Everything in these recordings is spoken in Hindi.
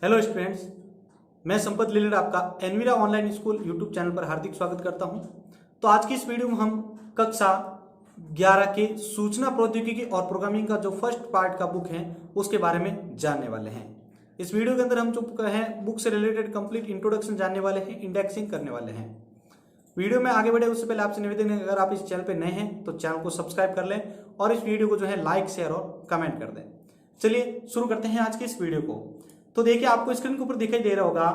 हेलो स्टूडेंट्स, मैं संपत लीलर आपका Envira online school YouTube channel पर हार्दिक स्वागत करता हूं। तो आज की इस वीडियो में हम कक्षा 11 के सूचना प्रौद्योगिकी और प्रोग्रामिंग का जो फर्स्ट पार्ट का बुक है उसके बारे में जानने वाले हैं। इस वीडियो के अंदर हम जो है बुक से रिलेटेड कंप्लीट इंट्रोडक्शन जानने वाले हैं, इंडेक्सिंग करने वाले हैं। वीडियो में आगे बढ़े उससे पहले आपसे निवेदन है, अगर आप इस चैनल पर नए हैं तो चैनल को सब्सक्राइब कर लें और इस वीडियो को जो है लाइक, शेयर और कमेंट कर दें। चलिए शुरू करते हैं आज की इस वीडियो को। तो देखिए, आपको स्क्रीन के ऊपर दिखाई दे रहा होगा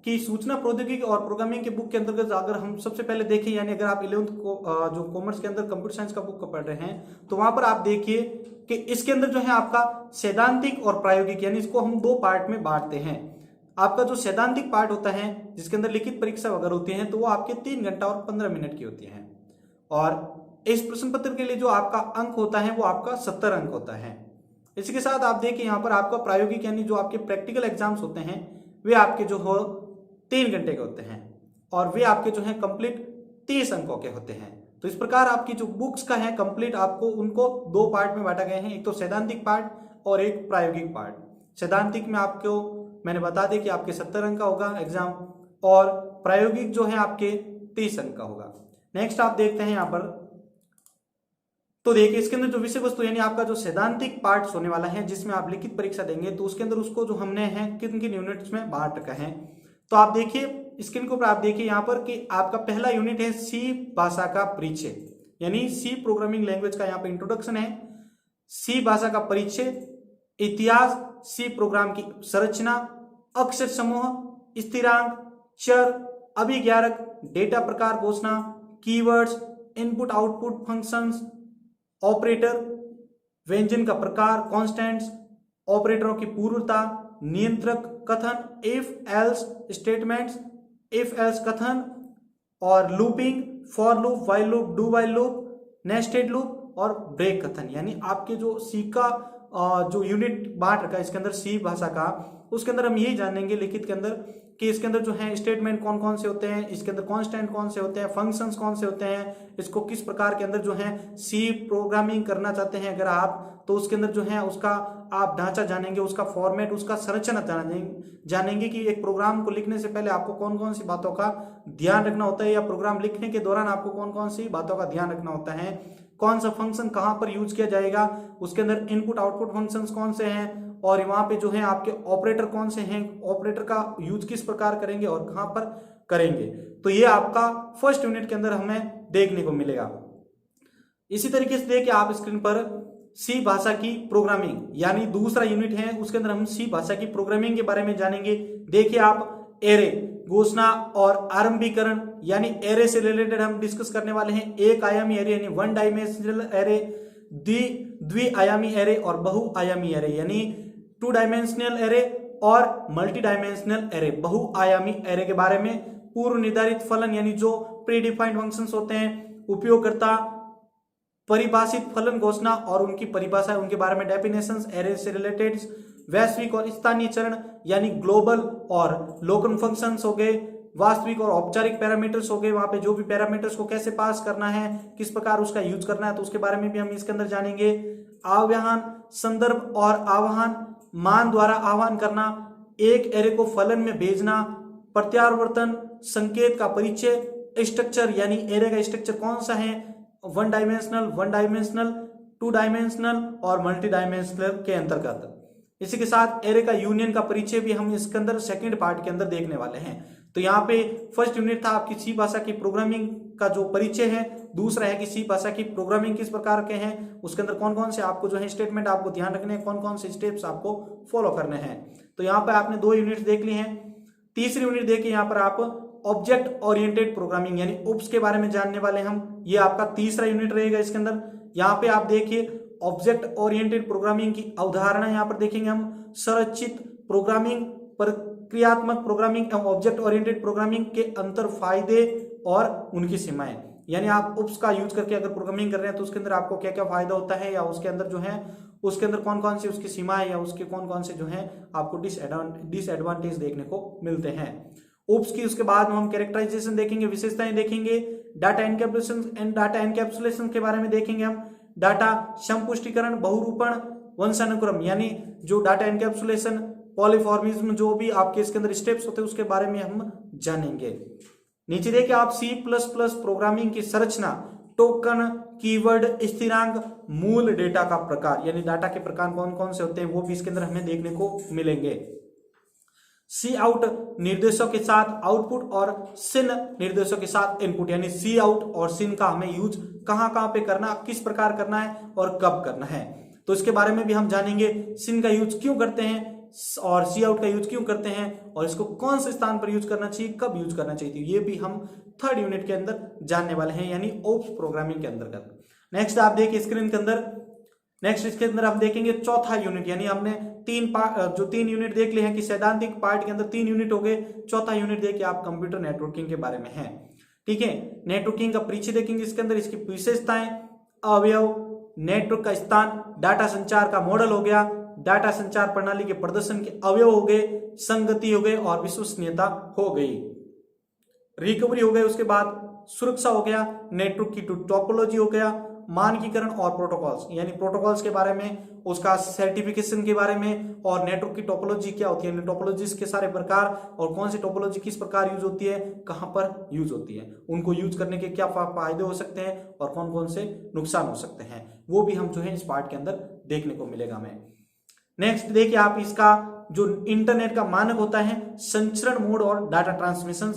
कि सूचना प्रौद्योगिकी और प्रोग्रामिंग के बुक के अंतर्गत अगर हम सबसे पहले देखें, यानी अगर आप 11th को जो कॉमर्स के अंदर कंप्यूटर साइंस का बुक पढ़ रहे हैं तो वहां पर आप देखिए कि इसके अंदर जो है आपका सैद्धांतिक और प्रायोगिक, यानी इसको हम दो पार्ट में बांटते हैं। आपका जो सैद्धांतिक पार्ट होता है जिसके अंदर लिखित परीक्षा वगैरह होती है तो वो आपके 3 घंटा और 15 मिनट की होती है, और इस प्रश्न पत्र के लिए जो आपका अंक होता है वो आपका 70 अंक होता है। इसी के साथ आप देखिए यहाँ पर आपका प्रायोगिक यानी जो आपके प्रैक्टिकल एग्जाम्स होते हैं वे आपके जो हो 3 घंटे के होते हैं और वे आपके जो है कंप्लीट 30 अंकों के होते हैं। तो इस प्रकार आपकी जो बुक्स का है कंप्लीट आपको उनको दो पार्ट में बांटा गया है, एक तो सैद्धांतिक पार्ट और एक प्रायोगिक पार्ट। सैद्धांतिक में आपको मैंने बता दें कि आपके 70 अंक का होगा एग्जाम और प्रायोगिक जो है आपके 30 अंक का होगा। नेक्स्ट आप देखते हैं यहाँ पर, तो देखिए इसके अंदर जो विषय वस्तु यानी आपका जो सैद्धांतिक पार्ट होने वाला है जिसमें आप लिखित परीक्षा देंगे तो उसके अंदर उसको जो हमने है किन किन यूनिट्स में बांट रखा है। तो आप देखिए स्क्रीन के ऊपर आप देखिए यहाँ पर कि आपका पहला यूनिट है सी भाषा का परिचय, यानी सी प्रोग्रामिंग लैंग्वेज का यहाँ पर इंट्रोडक्शन है। सी भाषा का परिचय, इतिहास, सी प्रोग्राम की संरचना, अक्षर समूह, स्थिरांक, चर, अभिज्ञारक, डेटा प्रकार घोषणा, keywords, input output functions, operator, व्यंजन का प्रकार, कॉन्स्टेंट्स, ऑपरेटरों की पूर्वता, नियंत्रक, कथन, if else statements, if else कथन और looping, for loop, while loop, do while loop, nested loop और ब्रेक कथन। यानी आपके जो सी का जो यूनिट बांट रखा है इसके अंदर सी भाषा का, उसके अंदर हम यही जानेंगे लिखित के अंदर कि इसके अंदर जो है स्टेटमेंट कौन कौन से होते हैं, इसके अंदर कांस्टेंट कौन से होते हैं, फंक्शंस कौन से होते हैं, इसको किस प्रकार के अंदर जो है सी प्रोग्रामिंग करना चाहते हैं अगर आप, तो उसके अंदर जो है उसका आप ढांचा जानेंगे, उसका फॉर्मेट, उसका संरचना जानेंगे कि एक प्रोग्राम को लिखने से पहले आपको कौन कौन सी बातों का ध्यान रखना होता है या प्रोग्राम लिखने के दौरान आपको कौन कौन सी बातों का ध्यान रखना होता है, कौन सा फंक्शन कहां पर यूज किया जाएगा, उसके अंदर इनपुट आउटपुट फंक्शंस कौन से हैं और वहां पे जो है आपके ऑपरेटर कौन से हैं, ऑपरेटर का यूज किस प्रकार करेंगे और कहां पर करेंगे। तो ये आपका फर्स्ट यूनिट के अंदर हमें देखने को मिलेगा। इसी तरीके से देखिए आप स्क्रीन पर सी भाषा की प्रोग्रामिंग यानी दूसरा यूनिट है, उसके अंदर हम सी भाषा की प्रोग्रामिंग के बारे में जानेंगे। देखिए आप एरे, घोषणा और आरंभीकरण यानी एरे से रिलेटेड हम डिस्कस करने वाले हैं। एक आयामी एरे यानी 1 डायमेंशनल एरे, द्विआयामी एरे और बहुआयामी एरे यानी 2 डायमेंशनल एरे और मल्टी डायमेंशनल एरे, बहुआयामी एरे के बारे में। पूर्व निर्धारित फलन यानी जो प्रीडिफाइंड फंक्शंस होते हैं, उपयोगकर्ता परिभाषित फलन घोषणा और उनकी परिभाषा, उनके बारे में डेफिनेशंस एरे से रिलेटेड। वैश्विक और स्थानीय चरण यानी ग्लोबल और लोकल फंक्शंस हो गए, वास्तविक और औपचारिक पैरामीटर्स हो गए, वहां पे जो भी पैरामीटर्स को कैसे पास करना है, किस प्रकार उसका यूज करना है, तो उसके बारे में भी हम इसके अंदर जानेंगे। आह्वान, संदर्भ और आह्वान, मान द्वारा आह्वान करना, एक एरे को फलन में भेजना, प्रत्यावर्तन, संकेत का परिचय, स्ट्रक्चर यानी एरे का स्ट्रक्चर कौन सा है, 1 डायमेंशनल, 2 डायमेंशनल और मल्टी डायमेंशनल के अंतर्गत। इसी के साथ एरे का यूनियन का परिचय भी हम इसके अंदर सेकंड पार्ट के अंदर देखने वाले हैं। तो यहाँ पे फर्स्ट यूनिट था आपकी सी भाषा की प्रोग्रामिंग का जो परिचय है, दूसरा है कि सी भाषा की प्रोग्रामिंग किस प्रकार के हैं, उसके अंदर कौन कौन से आपको जो है स्टेटमेंट आपको ध्यान रखने हैं, कौन कौन से स्टेप्स आपको फॉलो करने हैं। तो यहाँ पे आपने 2 यूनिट देख ली हैं। तीसरी यूनिट देखिए यहाँ पर आप ऑब्जेक्ट ओरिएंटेड प्रोग्रामिंग यानी ओप्स के बारे में जानने वाले हम। ये आपका तीसरा यूनिट रहेगा इसके अंदर। यहाँ पे आप देखिए ऑब्जेक्ट ओरिएंटेड प्रोग्रामिंग की अवधारणा यहाँ पर देखेंगे हम, संरचित प्रोग्रामिंग, प्रक्रियात्मक प्रोग्रामिंग एवं ऑब्जेक्ट ओरिएंटेड प्रोग्रामिंग के अंतर, फायदे और उनकी सीमाएं। यानी आप ओप्स का यूज करके अगर प्रोग्रामिंग कर रहे हैं तो उसके अंदर आपको क्या क्या फायदा होता है या उसके अंदर जो है उसके अंदर कौन कौन सी उसकी सीमाएं या उसके कौन कौन से जो है आपको डिसएडवांटेज देखने को मिलते हैं। ओप्स की उसके बाद हम कैरेक्टराइजेशन देखेंगे, विशेषताएं देखेंगे, डाटा एनकैप्सुलेशन के बारे में देखेंगे हम, डाटा संपुष्टिकरण, बहुरूपण, वंशानुक्रम यानी जो डाटा एनकैप्सुलेशन पॉलीमॉर्फिज्म, जो भी आपके इसके अंदर स्टेप्स होते हैं उसके बारे में हम जानेंगे। नीचे देखिए आप C++ प्रोग्रामिंग की संरचना, टोकन, कीवर्ड, स्थिरांक, मूल डेटा का प्रकार, यानी डाटा के प्रकार कौन कौन से होते हैं वो भी इसके अंदर हमें देखने को मिलेंगे। सी आउट निर्देशों के साथ आउटपुट और सिन निर्देशों के साथ इनपुट, यानी सी आउट और सिन का हमें यूज कहां कहां पे करना, किस प्रकार करना है और कब करना है, तो इसके बारे में भी हम जानेंगे। सिन का यूज क्यों करते हैं और सी आउट का यूज क्यों करते हैं और इसको कौन से स्थान पर यूज करना चाहिए, कब यूज करना चाहिए, ये भी हम थर्ड यूनिट के अंदर जानने वाले हैं, यानी ओप्स प्रोग्रामिंग के अंतर्गत। नेक्स्ट आप देखिए स्क्रीन के अंदर, नेक्स्ट इसके अंदर हम देखेंगे चौथा यूनिट, यानी हमने तीन यूनिट देख लिए हैं कि सैद्धांतिक पार्ट के अंदर 3 यूनिट हो गए। चौथा यूनिट देखिए आप कंप्यूटर नेटवर्किंग के बारे में है। ठीक है, नेटवर्किंग का परिचय देखेंगे इसके अंदर, इसकी विशेषताएं, अवयव, नेटवर्क का स्थान, डाटा संचार का मॉडल हो गया, डाटा संचार प्रणाली के प्रदर्शन के अवयव हो गए, संगति हो गए और विश्वसनीयता हो गई, रिकवरी हो गई, उसके बाद सुरक्षा हो गया, नेटवर्क की टोपोलॉजी हो गया, मानकीकरण और प्रोटोकॉल्स, यानी प्रोटोकॉल्स के बारे में, उसका सर्टिफिकेशन के बारे में, और नेटवर्क की टोपोलॉजी क्या होती है, टोपोलॉजीज के सारे प्रकार और कौन सी टोपोलॉजी किस प्रकार यूज होती है, कहां पर यूज होती है, उनको यूज करने के क्या फायदे हो सकते हैं और कौन कौन से नुकसान हो सकते हैं, वो भी हम जो है इस पार्ट के अंदर देखने को मिलेगा हमें। नेक्स्ट देखिए आप इसका जो इंटरनेट का मानक होता है, संचरण मोड और डाटा ट्रांसमिशन,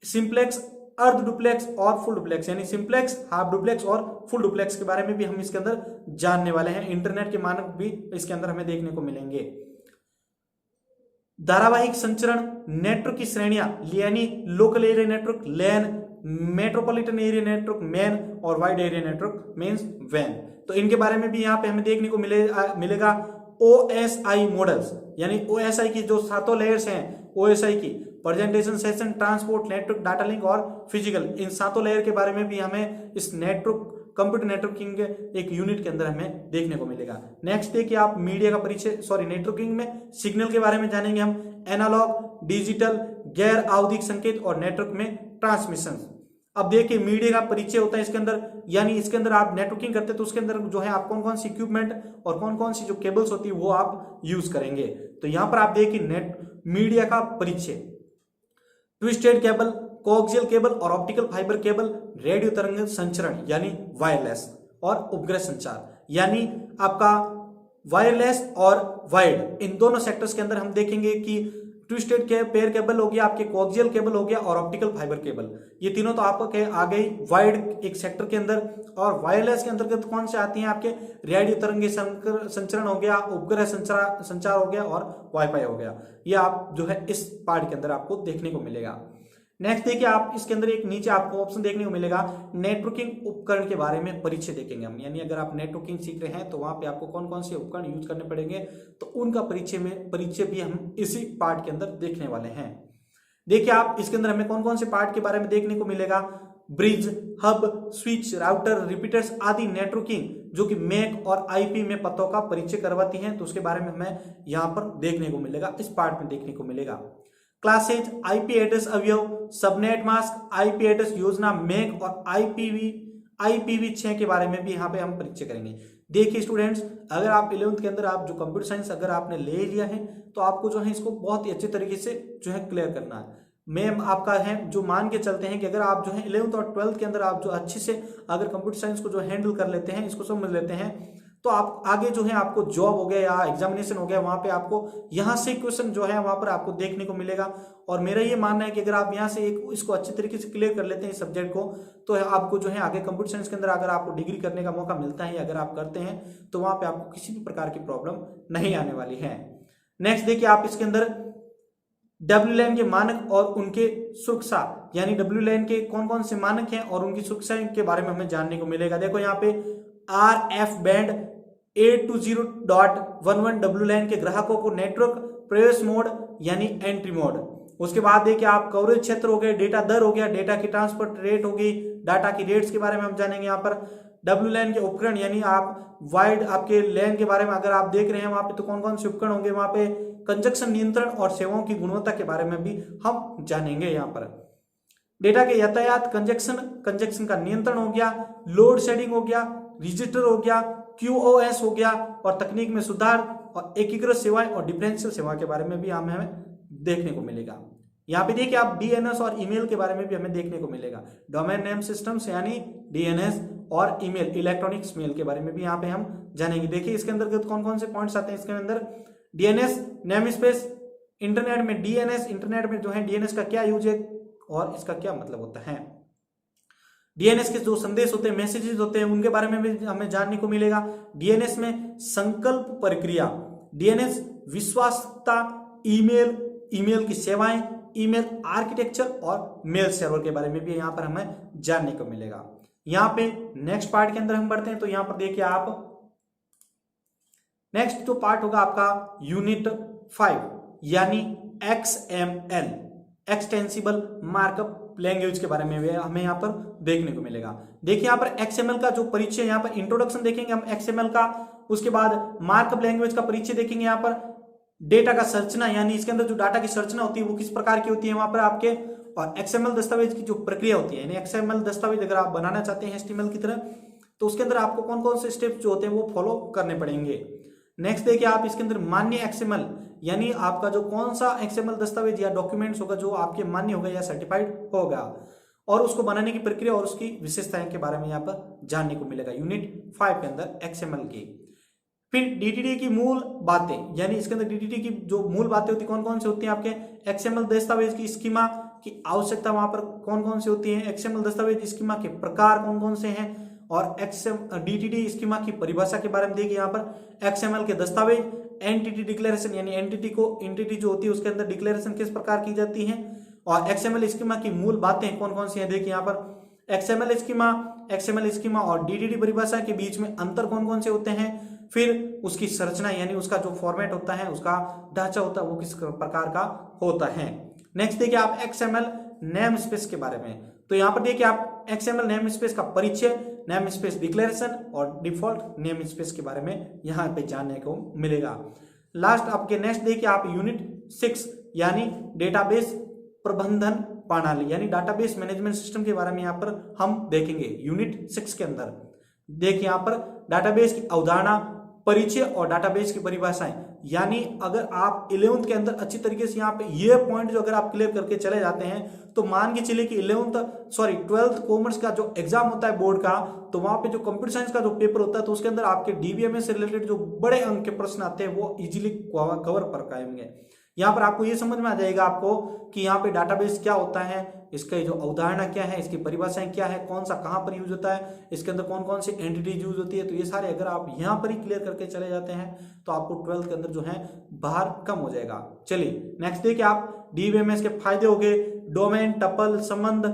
सिंप्लेक्स, अर्ध डुप्लेक्स और फुल डुप्लेक्स, यानी सिंप्लेक्स, हाफ डुप्लेक्स और फुल डुप्लेक्स के बारे में भी हम इसके अंदर जानने वाले हैं। इंटरनेट के मानक भी इसके अंदर हमें देखने को मिलेंगे। धारावाहिक संचरण, नेटवर्क की श्रेणियां, यानी local area network LAN, metropolitan area network MAN और वाइड एरिया नेटवर्क मींस वैन, तो इनके बारे में भी यहाँ पे हमें देखने को मिलेगा। OSI मॉडल्स, यानी OSI की जो 7 लेयर्स हैं, OSI की presentation, session, transport, network, data link और फिजिकल, इन 7 लेयर के बारे में भी हमें इस कंप्यूटर नेटवर्किंग के एक यूनिट के अंदर हमें देखने को मिलेगा। नेक्स्ट देखिए आप मीडिया का परिचय, नेटवर्किंग में सिग्नल के बारे में जानेंगे हम, एनालॉग, डिजिटल, गैर आवधिक संकेत और नेटवर्क में ट्रांसमिशन। अब देखिए मीडिया का परिचय होता है इसके अंदर, यानी इसके अंदर आप नेटवर्किंग करते हैं तो उसके अंदर जो है आप कौन कौन सी इक्विपमेंट और कौन कौन सी जो केबल्स होती है वो आप यूज करेंगे। तो यहां पर आप देखिए मीडिया का परिचय, ट्विस्टेड केबल, कोएक्सियल केबल और ऑप्टिकल फाइबर केबल, रेडियो तरंग संचरण यानी वायरलेस, और उपग्रह संचार, यानी आपका वायरलेस और वाइड, इन दोनों सेक्टर्स के अंदर हम देखेंगे कि ट्विस्टेड के पेयर केबल हो गया, आपके कोएक्सियल केबल हो गया और ऑप्टिकल फाइबर केबल, ये तीनों तो आपके आ गई वाइड एक सेक्टर के अंदर। और वायरलेस के अंतर्गत कौन से आती हैं आपके, रेडियो तरंगी संचरण हो गया, उपग्रह संचार हो गया और वाईफाई हो गया, ये आप जो है इस पार्ट के अंदर आपको देखने को मिलेगा। नेक्स्ट देखिए आप इसके अंदर एक नीचे आपको ऑप्शन देखने को मिलेगा, नेटवर्किंग उपकरण के बारे में परिचय देखेंगे हम, यानी अगर आप नेटवर्किंग सीख रहे हैं तो वहां पे आपको कौन कौन से उपकरण यूज करने पड़ेंगे, तो उनका परिचय भी हम इसी पार्ट के अंदर देखने वाले हैं। देखिए आप इसके अंदर हमें कौन कौन से पार्ट के बारे में देखने को मिलेगा, bridge, hub, switch, router, repeaters आदि नेटवर्किंग जो कि मैक और आईपी में पतों का परिचय करवाती हैं, तो उसके बारे में हमें यहाँ पर देखने को मिलेगा, इस पार्ट में देखने को मिलेगा। क्लासेज, आईपी एड्रेस अवयव, सबनेट मास्क, आईपी एड्रेस योजना, मैक और IPv6 के बारे में भी यहाँ पे हम परिचय करेंगे। देखिए स्टूडेंट्स, अगर आप 11th के अंदर आप जो कंप्यूटर साइंस अगर आपने ले लिया है तो आपको जो है इसको बहुत ही अच्छे तरीके से जो है क्लियर करना है। मैम आपका है जो मान के चलते हैं कि अगर आप जो है 11th और 12th के अंदर आप जो अच्छे से अगर कंप्यूटर साइंस को जो हैंडल कर लेते हैं, इसको समझ लेते हैं, तो आप आगे जो है आपको जॉब हो गया या एग्जामिनेशन हो गया, वहां पे आपको यहाँ से क्वेश्चन जो है वहां पर आपको देखने को मिलेगा। और मेरा ये मानना है कि अगर आप यहाँ से इसको अच्छे तरीके से क्लियर कर लेते हैं इस सब्जेक्ट को, तो आपको जो है आगे कंप्यूटर साइंस के अंदर अगर आपको डिग्री करने का मौका मिलता है या अगर आप करते हैं तो वहां पे आपको किसी भी प्रकार की प्रॉब्लम नहीं आने वाली है। नेक्स्ट देखिए आप इसके अंदर WLAN के मानक और उनके सुरक्षा, यानी WLAN के कौन कौन से मानक हैं और उनकी सुरक्षा के बारे में हमें जानने को मिलेगा। देखो यहाँ पे RF बैंड 820.11 WLAN के ग्राहकों को नेटवर्क प्रवेश मोड यानी एंट्री मोड, उसके बाद देखिए आप कवरेज क्षेत्र हो गए, डेटा दर हो गया, डेटा की ट्रांसफर रेट होगी, डाटा की रेट्स के बारे में हम जानेंगे। यहाँ पर WLAN के उपकरण, यानी आप वाइड आपके लैन के बारे में अगर आप देख रहे हैं वहां पे तो कौन कौन से उपकरण होंगे, वहां पे कंजक्शन नियंत्रण और सेवाओं की गुणवत्ता के बारे में भी हम जानेंगे। यहाँ पर डेटा के यातायात कंजक्शन का नियंत्रण हो गया, लोड शेडिंग हो गया, रजिस्टर हो गया, QoS हो गया, और तकनीक में सुधार और एकीकृत सेवाएं और डिफरेंशियल सेवा के बारे में भी हमें देखने को मिलेगा। यहाँ पे देखिए आप DNS और ईमेल के बारे में भी हमें देखने को मिलेगा। डोमेन नेम सिस्टम्स यानी DNS और ईमेल इलेक्ट्रॉनिक्स मेल के बारे में भी यहाँ पे हम जानेंगे। देखिए इसके अंतर्गत कौन कौन से पॉइंट्स आते हैं इसके अंदर। DNS नेम स्पेस, इंटरनेट में DNS, इंटरनेट में जो है DNS का क्या यूज है और इसका क्या मतलब होता है। DNS के जो संदेश होते हैं, मैसेजेस होते हैं, उनके बारे में भी हमें जानने को मिलेगा। DNS में संकल्प प्रक्रिया, DNS विश्वासता, ईमेल की सेवाएं, ईमेल आर्किटेक्चर और मेल सर्वर के बारे में भी यहाँ पर हमें जानने को मिलेगा। यहाँ पे नेक्स्ट पार्ट के अंदर हम बढ़ते हैं तो यहाँ पर देखिए आप नेक्स्ट जो पार्ट होगा आपका यूनिट 5 यानी XML एक्सटेंसिबल मार्कअप लैंग्वेज के बारे में हमें यहाँ पर देखने को मिलेगा। देखिए यहाँ पर XML का जो परिचय, यहाँ पर इंट्रोडक्शन देखेंगे हम XML का, उसके बाद मार्कअप लैंग्वेज का परिचय देखेंगे। यहाँ पर डेटा का संरचना यानी इसके अंदर जो डाटा की संरचना होती है वो किस प्रकार की होती है वहां पर आपके, और XML दस्तावेज की जो प्रक्रिया होती है यानी XML दस्तावेज अगर आप बनाना चाहते हैं HTML की तरह तो उसके अंदर आपको कौन कौन से स्टेप्स जो होते हैं वो फॉलो करने पड़ेंगे। नेक्स्ट देखिए आप इसके अंदर मान्य XML यानी आपका जो कौन सा XML दस्तावेज या डॉक्यूमेंट्स होगा जो आपके मान्य होगा या सर्टिफाइड होगा, और उसको बनाने की प्रक्रिया और उसकी विशेषताएं के बारे में यहाँ पर जानने को मिलेगा यूनिट 5 के अंदर XML की। फिर DTD की मूल बातें यानी इसके अंदर DTD की जो मूल बातें होती है कौन कौन सी होती हैं आपके, XML दस्तावेज की स्कीमा की आवश्यकता वहां पर कौन कौन सी होती है, XML दस्तावेज स्कीमा के प्रकार कौन कौन से हैं, और DTD स्कीमा की परिभाषा के बारे में देखिए। यहाँ पर XML के दस्तावेज, एंटिटी डिक्लेरेशन यानी एंटिटी जो होती है उसके अंदर डिक्लेरेशन किस प्रकार की जाती है, और XML स्कीमा की मूल बातें कौन कौन सी हैं। देखिए यहाँ पर XML स्कीमा और DTD परिभाषा के बीच में अंतर कौन कौन से होते हैं, फिर उसकी संरचना यानी उसका जो फॉर्मेट होता है, उसका ढांचा होता है वो किस प्रकार का होता है। नेक्स्ट देखिए आप XML नेम स्पेस के बारे में, तो यहाँ पर देखिए आप XML नेम स्पेस का परिचय, नेम स्पेस डिक्लेरेशन और डिफॉल्ट नेम स्पेस के बारे में यहाँ पे जानने को मिलेगा। लास्ट आपके नेक्स्ट देखिए आप यूनिट 6 यानी डेटाबेस प्रबंधन प्रणाली यानी डाटाबेस मैनेजमेंट सिस्टम के बारे में यहाँ पर हम देखेंगे यूनिट 6 के अंदर। देखिए यहाँ पर डाटाबेस की अवधारणा, परिचय और डाटाबेस की परिभाषाएं, यानी अगर आप 11th के अंदर अच्छी तरीके से यहाँ पे ये पॉइंट जो अगर आप क्लियर करके चले जाते हैं तो मान के चलिए कि 12th कॉमर्स का जो एग्जाम होता है बोर्ड का, तो वहां पे जो कंप्यूटर साइंस का जो पेपर होता है तो उसके अंदर आपके DBMS से रिलेटेड जो बड़े अंक के प्रश्न आते हैं वो इजीली कवर कर पाएंगे। यहाँ पर आपको ये समझ में आ जाएगा आपको कि यहाँ पे डाटाबेस क्या होता है, इसका जो अवधारणा क्या है, इसकी परिभाषाएं क्या है, कौन सा कहाँ पर यूज होता है, इसके अंदर कौन कौन सी एंटिटीज यूज होती है, तो ये सारे अगर आप यहाँ पर ही क्लियर करके चले जाते हैं तो आपको 12th के अंदर जो है बाहर कम हो जाएगा। चलिए नेक्स्ट देखिए आप DBMS के फायदे हो गए, डोमेन, टपल, संबंध,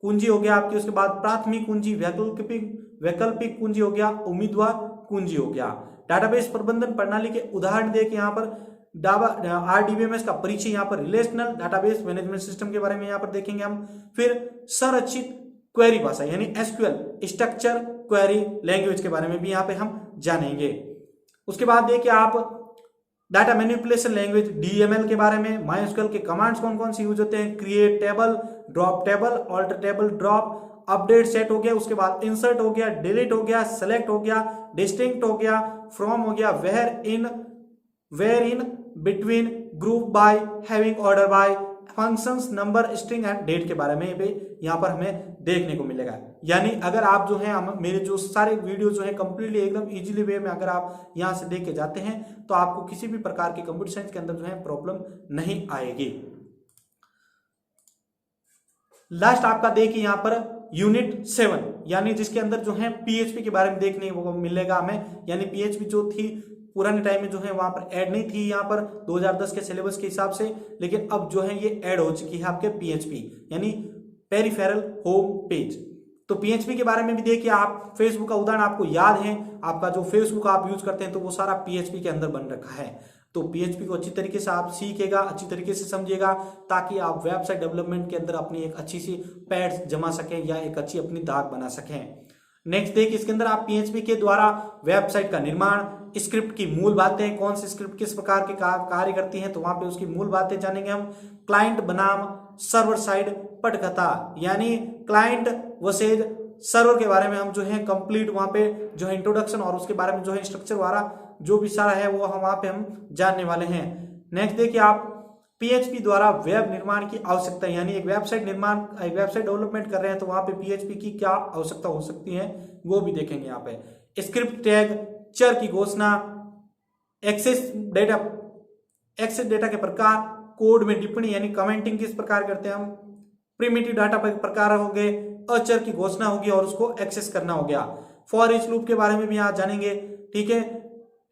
कुंजी हो गया आपकी, उसके बाद प्राथमिक कुंजी, वैकल्पिक कुंजी हो गया, उम्मीदवार कुंजी हो गया। डाटाबेस प्रबंधन प्रणाली के उदाहरण देखिए यहाँ पर RDBMS का परिचय, यहाँ पर रिलेशनल डाटाबेस मैनेजमेंट सिस्टम के बारे में यहाँ पर देखेंगे हम। फिर संरचित क्वेरी भाषा यानी SQL स्ट्रक्चर क्वेरी लैंग्वेज के बारे में भी यहाँ पे हम जानेंगे। उसके बाद देखिए आप डाटा मैनिपुलेशन लैंग्वेज DML के बारे में, MySQL के कमांड्स कौन कौन से यूज होते हैं, create table, drop table, alter table, drop, update set हो गया, उसके बाद इंसर्ट हो गया, डिलीट हो गया, सेलेक्ट हो गया, डिस्टिंक्ट हो गया, फ्रॉम हो गया, where in between, group by, having order by, functions, number, string and date के बारे में भी यहाँ पर हमें देखने को मिलेगा। यानी अगर आप जो है मेरे जो सारे वीडियो जो है कंप्लीटली एकदम इजीली वे में अगर आप यहाँ से देख के जाते हैं तो आपको किसी भी प्रकार के कंप्यूटर साइंस के अंदर जो है प्रॉब्लम नहीं आएगी। लास्ट आपका देखिए यहाँ पर यूनिट 7 यानी जिसके अंदर जो है PHP के बारे में देखने को मिलेगा हमें, यानी PHP जो थी पुराने टाइम में जो है वहां पर ऐड नहीं थी यहाँ पर 2010 के सिलेबस के हिसाब से, लेकिन अब जो है ये ऐड हो चुकी है आपके PHP यानी पेरिफेरल होम पेज। तो PHP के बारे में भी देखिए आप, फेसबुक का उदाहरण आपको याद है, आपका जो फेसबुक आप यूज करते हैं तो वो सारा PHP के अंदर बन रखा है। तो PHP को अच्छी तरीके से आप सीखेगा, अच्छी तरीके से समझिएगा ताकि आप वेबसाइट डेवलपमेंट के अंदर अपनी एक अच्छी सी पैड्स जमा सकें या एक अच्छी अपनी दाग बना सकें। नेक्स्ट देखिए इसके अंदर आप PHP के द्वारा वेबसाइट का निर्माण, स्क्रिप्ट की मूल बातें, कौन सी स्क्रिप्ट किस प्रकार के कार्य करती हैं तो वहां पे उसकी मूल बातें जानेंगे हम। क्लाइंट बनाम सर्वर साइड पटकथा यानी क्लाइंट वर्सेज सर्वर के बारे में हम जो है कंप्लीट वहाँ पे जो है इंट्रोडक्शन और उसके बारे में जो है स्ट्रक्चर वाला जो भी सारा है वो हम वहाँ पे हम जानने वाले हैं। नेक्स्ट देखिए आप PHP द्वारा वेब निर्माण की आवश्यकता, यानी एक वेबसाइट डेवलपमेंट कर रहे हैं तो वहाँ पे PHP की क्या आवश्यकता हो सकती है वो भी देखेंगे यहाँ पे। स्क्रिप्ट टैग, चर की घोषणा, एक्सेस डेटा के प्रकार, कोड में टिप्पणी यानी कमेंटिंग किस प्रकार करते हैं हम, प्रिमिटिव डाटा प्रकार हो गए, अचर की घोषणा होगी और उसको एक्सेस करना हो गया। फॉर ईच लूप के बारे में भी यहाँ जानेंगे, ठीक है।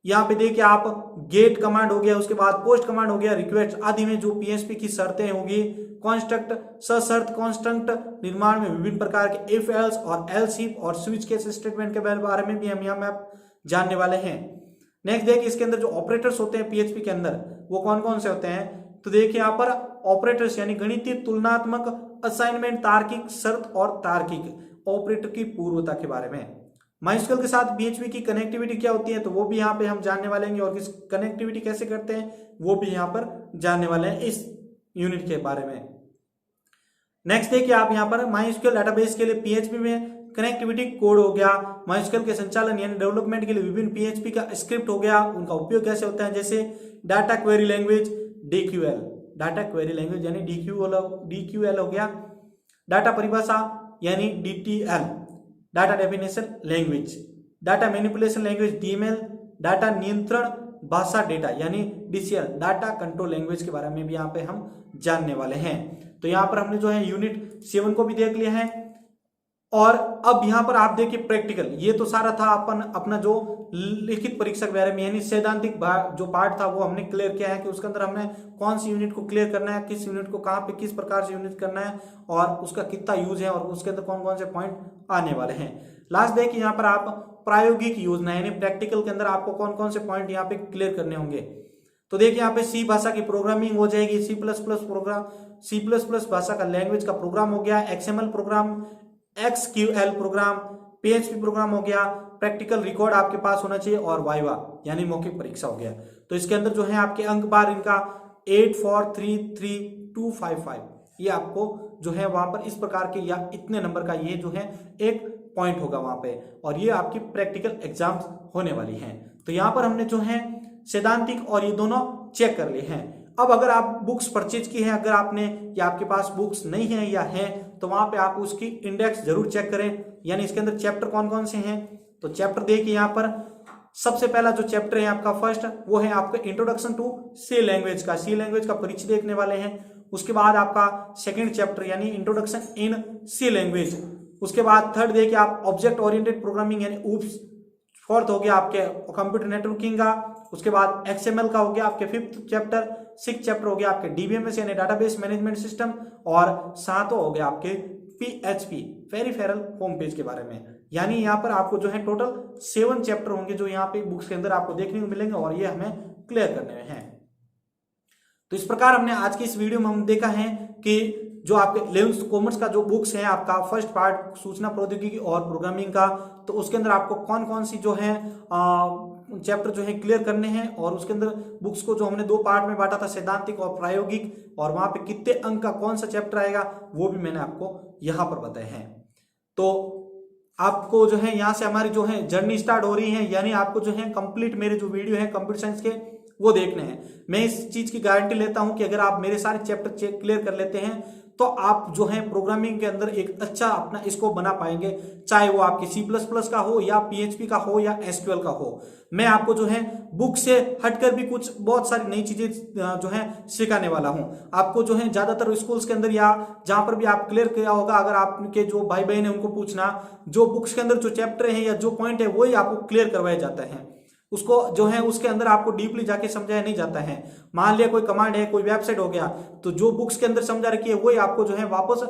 यहाँ पे देखिए आप गेट कमांड हो गया, उसके बाद पोस्ट कमांड हो गया, रिक्वेस्ट आदि में जो PHP की शर्तें होगी, कॉन्स्ट्रक्ट, सशर्त कॉन्स्ट्रक्ट निर्माण में विभिन्न प्रकार के इफ एल्स और एल्स इफ और स्विच केस स्टेटमेंट के बारे में भी हम यहाँ जानने वाले हैं। नेक्स्ट देखिए इसके अंदर जो ऑपरेटर्स होते हैं PHP के अंदर वो कौन कौन से होते हैं, तो देखिए यहाँ पर ऑपरेटर्स यानी गणितीय, तुलनात्मक, असाइनमेंट, तार्किक, शर्त और तार्किक ऑपरेटर की पूर्वता के बारे में। माइस्क्यूएल के साथ PHP की कनेक्टिविटी क्या होती है तो वो भी यहाँ पे हम जानने वाले हैं और किस कनेक्टिविटी कैसे करते हैं वो भी यहाँ पर जानने वाले हैं इस यूनिट के बारे में। नेक्स्ट देखिए आप यहाँ पर माइस्क्यूएल डाटाबेस के लिए PHP में कनेक्टिविटी कोड हो गया, माइस्क्यूएल के संचालन यानी डेवलपमेंट के लिए विभिन्न PHP का स्क्रिप्ट हो गया, उनका उपयोग कैसे होता है, जैसे data query language DQL, data query language यानी DQL हो गया, डाटा परिभाषा यानी DTL, data definition language, data manipulation language DML, data नियंत्रण भाषा डेटा यानी DCL, डाटा कंट्रोल लैंग्वेज के बारे में भी यहाँ पे हम जानने वाले हैं। तो यहाँ पर हमने जो है यूनिट 7 को भी देख लिया है और अब यहाँ पर आप देखिए प्रैक्टिकल, ये तो सारा था अपना जो लिखित परीक्षा के बारे में यानी सैद्धांतिक जो पार्ट था वो हमने क्लियर किया है कि उसके अंदर हमने कौन सी यूनिट को क्लियर करना है, किस यूनिट को कहाँ पे किस प्रकार से यूनिट करना है और उसका कितना यूज है और उसके अंदर कौन कौन से पॉइंट आने वाले हैं। लास्ट देखिए यहाँ पर आप प्रायोगिक योजना यानी प्रैक्टिकल के अंदर आपको कौन कौन से पॉइंट यहाँ पे क्लियर करने होंगे। तो देखिए यहाँ पे C भाषा की प्रोग्रामिंग हो जाएगी, C++ भाषा का लैंग्वेज का प्रोग्राम हो गया, XML program, XQL program, PHP program हो गया, प्रैक्टिकल रिकॉर्ड आपके पास होना चाहिए और वाइवा यानी मौखिक परीक्षा हो गया। तो इसके अंदर जो है आपके अंक बार इनका 8433255 ये आपको जो है वहां पर इस प्रकार के या इतने नंबर का ये जो है एक पॉइंट होगा वहां पे और ये आपकी प्रैक्टिकल एग्जाम्स होने वाली हैं। तो यहाँ पर हमने जो है सैद्धांतिक और ये दोनों चेक कर लिए हैं। अब अगर आप बुक्स परचेज की है, अगर आपने या आपके पास बुक्स नहीं है या है तो वहां पे आप उसकी इंडेक्स जरूर चेक करें, यानी इसके अंदर चैप्टर कौन कौन से हैं। तो चैप्टर देखिए यहाँ पर सबसे पहला जो चैप्टर है आपका फर्स्ट वो है आपका इंट्रोडक्शन टू सी लैंग्वेज का, सी लैंग्वेज का परिचय देखने वाले हैं। उसके बाद आपका सेकंड चैप्टर यानी इंट्रोडक्शन इन सी लैंग्वेज। उसके बाद थर्ड देखिए आप ऑब्जेक्ट ओरिएंटेड प्रोग्रामिंग यानी ऊप्स। फोर्थ हो गया आपके कंप्यूटर नेटवर्किंग का। उसके बाद XML का हो गया आपके फिफ्थ चैप्टर। सिक्स चैप्टर हो गया आपके DBMS यानी डाटाबेस मैनेजमेंट सिस्टम और सातों हो गया आपके PHP पेरिफेरल होम पेज के बारे में। यानी यहाँ पर आपको जो है टोटल 7 चैप्टर होंगे जो यहाँ पे बुक्स के अंदर आपको देखने को मिलेंगे और ये हमें क्लियर करने में है। तो इस प्रकार हमने आज की इस वीडियो में हम देखा है कि जो आपके 11th कॉमर्स का जो बुक्स है आपका फर्स्ट पार्ट सूचना प्रौद्योगिकी और प्रोग्रामिंग का, तो उसके अंदर आपको कौन कौन सी जो है चैप्टर जो है क्लियर करने हैं और उसके अंदर बुक्स को जो हमने 2 पार्ट में बांटा था सैद्धांतिक और प्रायोगिक, और वहां पे कितने अंक का कौन सा चैप्टर आएगा वो भी मैंने आपको यहाँ पर बताए हैं। तो आपको जो है यहाँ से हमारी जो है जर्नी स्टार्ट हो रही है, यानी आपको जो है कंप्लीट मेरे जो वीडियो है कंप्यूटर साइंस के वो देखने हैं। मैं इस चीज की गारंटी लेता हूं कि अगर आप मेरे सारे चैप्टर क्लियर कर लेते हैं तो आप जो है प्रोग्रामिंग के अंदर एक अच्छा अपना स्कोप बना पाएंगे, चाहे वो आपकी C++ का हो या PHP का हो या SQL का हो। मैं आपको जो है बुक से हटकर भी कुछ बहुत सारी नई चीजें जो है सिखाने वाला हूं। आपको जो है ज्यादातर स्कूल्स के अंदर या जहां पर भी आप क्लियर किया होगा, अगर आपके जो भाई बहन है उनको पूछना, जो बुक्स के अंदर जो चैप्टर है या जो पॉइंट है वही आपको क्लियर करवाया जाता है। उसको जो है उसके अंदर आपको डीपली जाके समझाया नहीं जाता है। मान लिया कोई कमांड है, कोई वेबसाइट हो गया, तो जो बुक्स के अंदर समझा रखी है वही आपको जो है वापस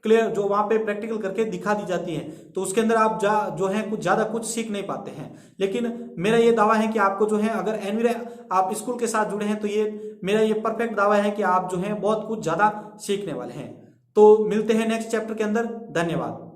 क्लियर जो वहां पे प्रैक्टिकल करके दिखा दी जाती है। तो उसके अंदर आप जो है कुछ ज्यादा कुछ सीख नहीं पाते हैं। लेकिन मेरा ये दावा है कि आपको जो है अगर एनवीरा आप स्कूल के साथ जुड़े हैं तो ये मेरा ये परफेक्ट दावा है कि आप जो है बहुत कुछ ज्यादा सीखने वाले हैं। तो मिलते हैं नेक्स्ट चैप्टर के अंदर। धन्यवाद।